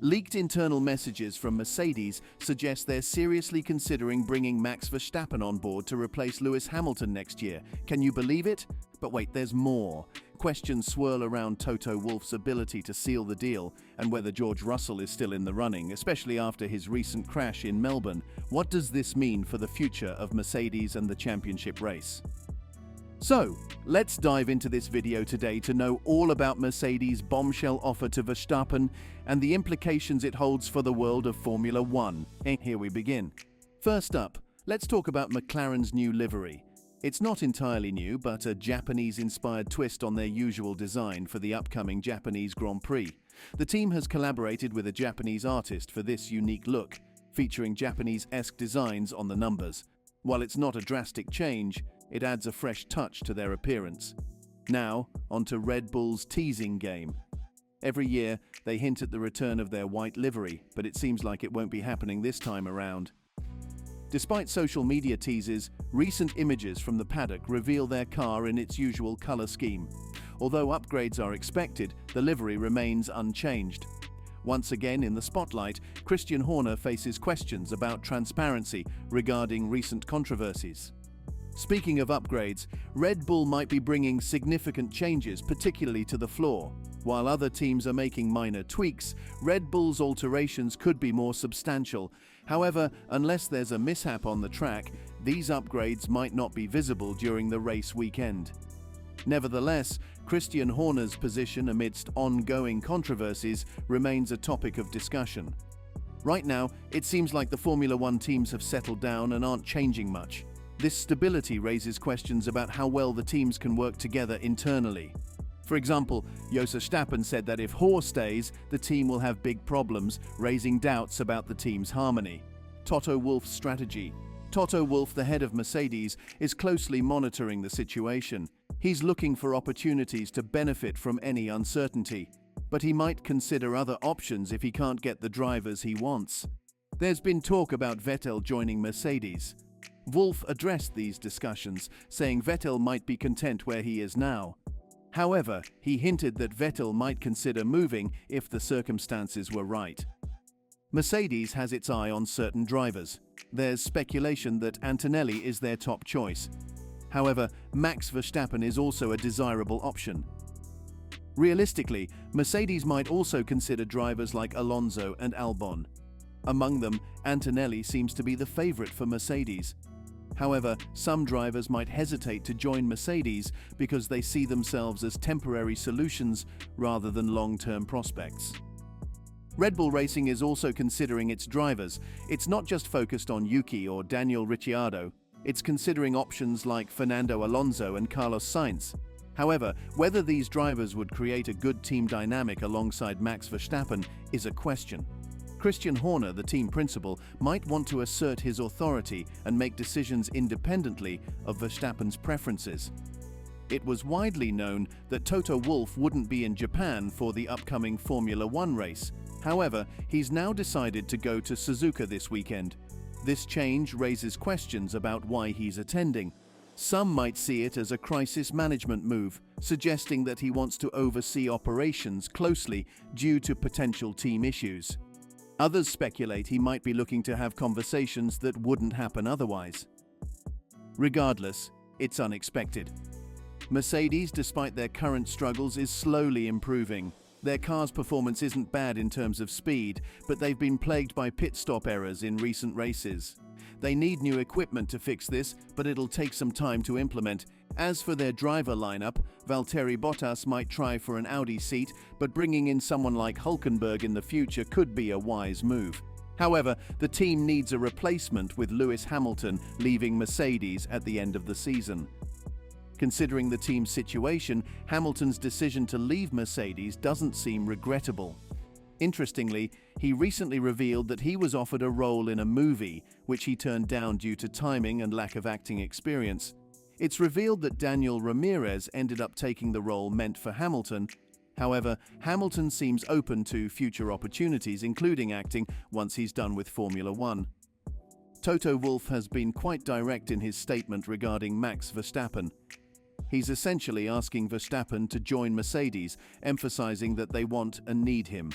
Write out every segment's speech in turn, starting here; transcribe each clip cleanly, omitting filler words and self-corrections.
Leaked internal messages from Mercedes suggest they're seriously considering bringing Max Verstappen on board to replace Lewis Hamilton next year. Can you believe it? But wait, there's more. Questions swirl around Toto Wolff's ability to seal the deal and whether George Russell is still in the running, especially after his recent crash in Melbourne. What does this mean for the future of Mercedes and the championship race? So, let's dive into this video today to know all about Mercedes' bombshell offer to Verstappen and the implications it holds for the world of Formula One. And here we begin. First up, let's talk about McLaren's new livery. It's not entirely new, but a Japanese-inspired twist on their usual design for the upcoming Japanese Grand Prix. The team has collaborated with a Japanese artist for this unique look, featuring Japanese-esque designs on the numbers. While it's not a drastic change, it adds a fresh touch to their appearance. Now, onto Red Bull's teasing game. Every year, they hint at the return of their white livery, but it seems like it won't be happening this time around. Despite social media teases, recent images from the paddock reveal their car in its usual color scheme. Although upgrades are expected, the livery remains unchanged. Once again in the spotlight, Christian Horner faces questions about transparency regarding recent controversies. Speaking of upgrades, Red Bull might be bringing significant changes, particularly to the floor. While other teams are making minor tweaks, Red Bull's alterations could be more substantial. However, unless there's a mishap on the track, these upgrades might not be visible during the race weekend. Nevertheless, Christian Horner's position amidst ongoing controversies remains a topic of discussion. Right now, it seems like the Formula One teams have settled down and aren't changing much. This stability raises questions about how well the teams can work together internally. For example, Max Verstappen said that if Horner stays, the team will have big problems, raising doubts about the team's harmony. Toto Wolff's strategy. Toto Wolff, the head of Mercedes, is closely monitoring the situation. He's looking for opportunities to benefit from any uncertainty, but he might consider other options if he can't get the drivers he wants. There's been talk about Vettel joining Mercedes. Wolff addressed these discussions, saying Vettel might be content where he is now. However, he hinted that Vettel might consider moving if the circumstances were right. Mercedes has its eye on certain drivers. There's speculation that Antonelli is their top choice. However, Max Verstappen is also a desirable option. Realistically, Mercedes might also consider drivers like Alonso and Albon. Among them, Antonelli seems to be the favorite for Mercedes. However, some drivers might hesitate to join Mercedes because they see themselves as temporary solutions rather than long-term prospects. Red Bull Racing is also considering its drivers. It's not just focused on Yuki or Daniel Ricciardo. It's considering options like Fernando Alonso and Carlos Sainz. However, whether these drivers would create a good team dynamic alongside Max Verstappen is a question. Christian Horner, the team principal, might want to assert his authority and make decisions independently of Verstappen's preferences. It was widely known that Toto Wolff wouldn't be in Japan for the upcoming Formula One race. However, he's now decided to go to Suzuka this weekend. This change raises questions about why he's attending. Some might see it as a crisis management move, suggesting that he wants to oversee operations closely due to potential team issues. Others speculate he might be looking to have conversations that wouldn't happen otherwise. Regardless, it's unexpected. Mercedes, despite their current struggles, is slowly improving. Their car's performance isn't bad in terms of speed, but they've been plagued by pit stop errors in recent races. They need new equipment to fix this, but it'll take some time to implement. As for their driver lineup, Valtteri Bottas might try for an Audi seat, but bringing in someone like Hülkenberg in the future could be a wise move. However, the team needs a replacement with Lewis Hamilton leaving Mercedes at the end of the season. Considering the team's situation, Hamilton's decision to leave Mercedes doesn't seem regrettable. Interestingly, he recently revealed that he was offered a role in a movie, which he turned down due to timing and lack of acting experience. It's revealed that Daniel Ramirez ended up taking the role meant for Hamilton. However, Hamilton seems open to future opportunities, including acting, once he's done with Formula One. Toto Wolff has been quite direct in his statement regarding Max Verstappen. He's essentially asking Verstappen to join Mercedes, emphasizing that they want and need him.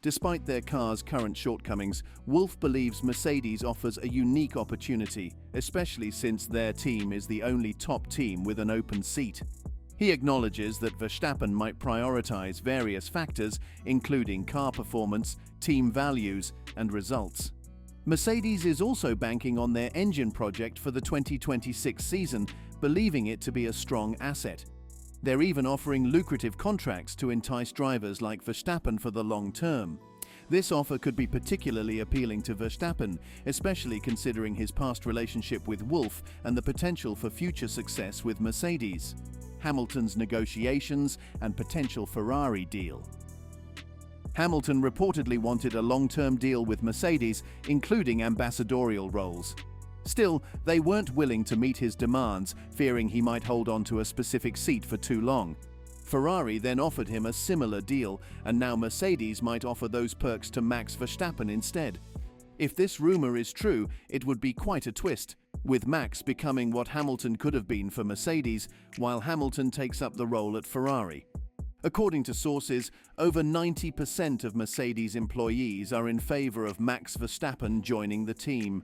Despite their car's current shortcomings, Wolff believes Mercedes offers a unique opportunity, especially since their team is the only top team with an open seat. He acknowledges that Verstappen might prioritize various factors, including car performance, team values, and results. Mercedes is also banking on their engine project for the 2026 season, believing it to be a strong asset. They're even offering lucrative contracts to entice drivers like Verstappen for the long term. This offer could be particularly appealing to Verstappen, especially considering his past relationship with Wolff and the potential for future success with Mercedes, Hamilton's negotiations, and potential Ferrari deal. Hamilton reportedly wanted a long-term deal with Mercedes, including ambassadorial roles. Still, they weren't willing to meet his demands, fearing he might hold on to a specific seat for too long. Ferrari then offered him a similar deal, and now Mercedes might offer those perks to Max Verstappen instead. If this rumor is true, it would be quite a twist, with Max becoming what Hamilton could have been for Mercedes, while Hamilton takes up the role at Ferrari. According to sources, over 90% of Mercedes employees are in favor of Max Verstappen joining the team.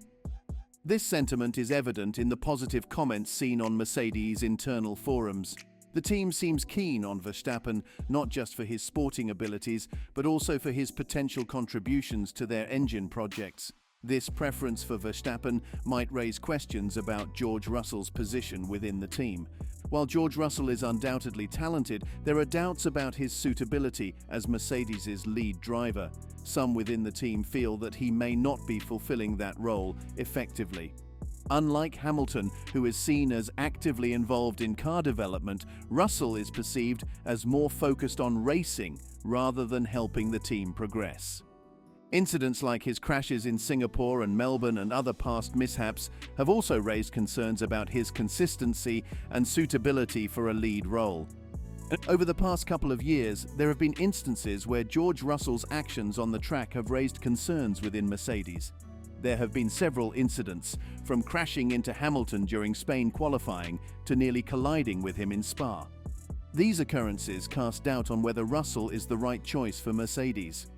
This sentiment is evident in the positive comments seen on Mercedes' internal forums. The team seems keen on Verstappen, not just for his sporting abilities, but also for his potential contributions to their engine projects. This preference for Verstappen might raise questions about George Russell's position within the team. While George Russell is undoubtedly talented, there are doubts about his suitability as Mercedes' lead driver. Some within the team feel that he may not be fulfilling that role effectively. Unlike Hamilton, who is seen as actively involved in car development, Russell is perceived as more focused on racing rather than helping the team progress. Incidents like his crashes in Singapore and Melbourne and other past mishaps have also raised concerns about his consistency and suitability for a lead role. Over the past couple of years, there have been instances where George Russell's actions on the track have raised concerns within Mercedes. There have been several incidents, from crashing into Hamilton during Spain qualifying to nearly colliding with him in Spa. These occurrences cast doubt on whether Russell is the right choice for Mercedes.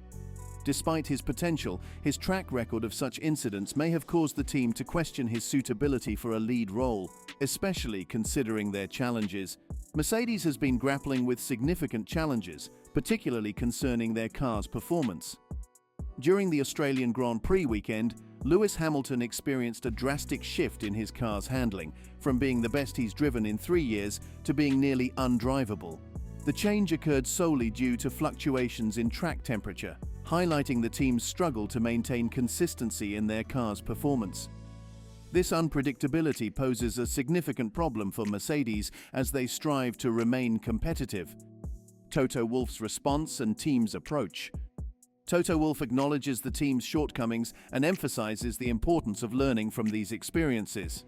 Despite his potential, his track record of such incidents may have caused the team to question his suitability for a lead role, especially considering their challenges. Mercedes has been grappling with significant challenges, particularly concerning their car's performance. During the Australian Grand Prix weekend, Lewis Hamilton experienced a drastic shift in his car's handling, from being the best he's driven in 3 years to being nearly undrivable. The change occurred solely due to fluctuations in track temperature, highlighting the team's struggle to maintain consistency in their car's performance. This unpredictability poses a significant problem for Mercedes as they strive to remain competitive. Toto Wolff's response and team's approach. Toto Wolff acknowledges the team's shortcomings and emphasizes the importance of learning from these experiences.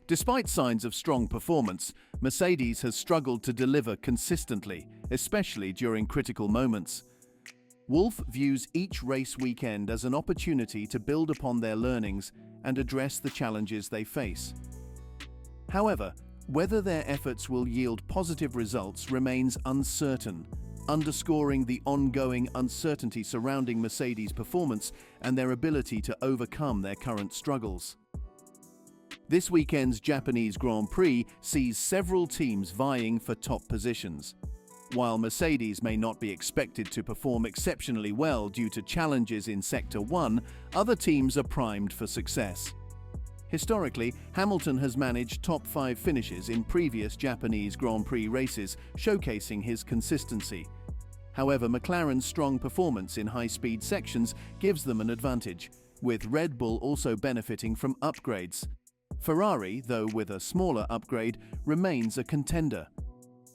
Despite signs of strong performance, Mercedes has struggled to deliver consistently, especially during critical moments. Wolff views each race weekend as an opportunity to build upon their learnings and address the challenges they face. However, whether their efforts will yield positive results remains uncertain, underscoring the ongoing uncertainty surrounding Mercedes' performance and their ability to overcome their current struggles. This weekend's Japanese Grand Prix sees several teams vying for top positions. While Mercedes may not be expected to perform exceptionally well due to challenges in Sector 1, other teams are primed for success. Historically, Hamilton has managed top 5 finishes in previous Japanese Grand Prix races, showcasing his consistency. However, McLaren's strong performance in high-speed sections gives them an advantage, with Red Bull also benefiting from upgrades. Ferrari, though with a smaller upgrade, remains a contender.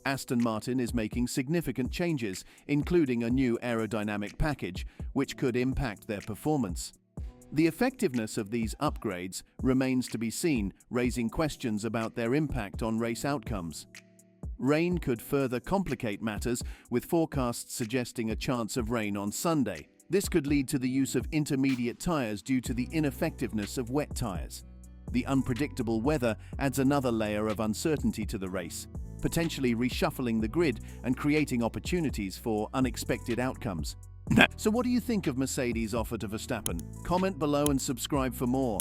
Aston Martin is making significant changes, including a new aerodynamic package, which could impact their performance. The effectiveness of these upgrades remains to be seen, raising questions about their impact on race outcomes. Rain could further complicate matters, with forecasts suggesting a chance of rain on Sunday. This could lead to the use of intermediate tyres due to the ineffectiveness of wet tyres. The unpredictable weather adds another layer of uncertainty to the race, potentially reshuffling the grid and creating opportunities for unexpected outcomes. So what do you think of Mercedes' offer to Verstappen? Comment below and subscribe for more.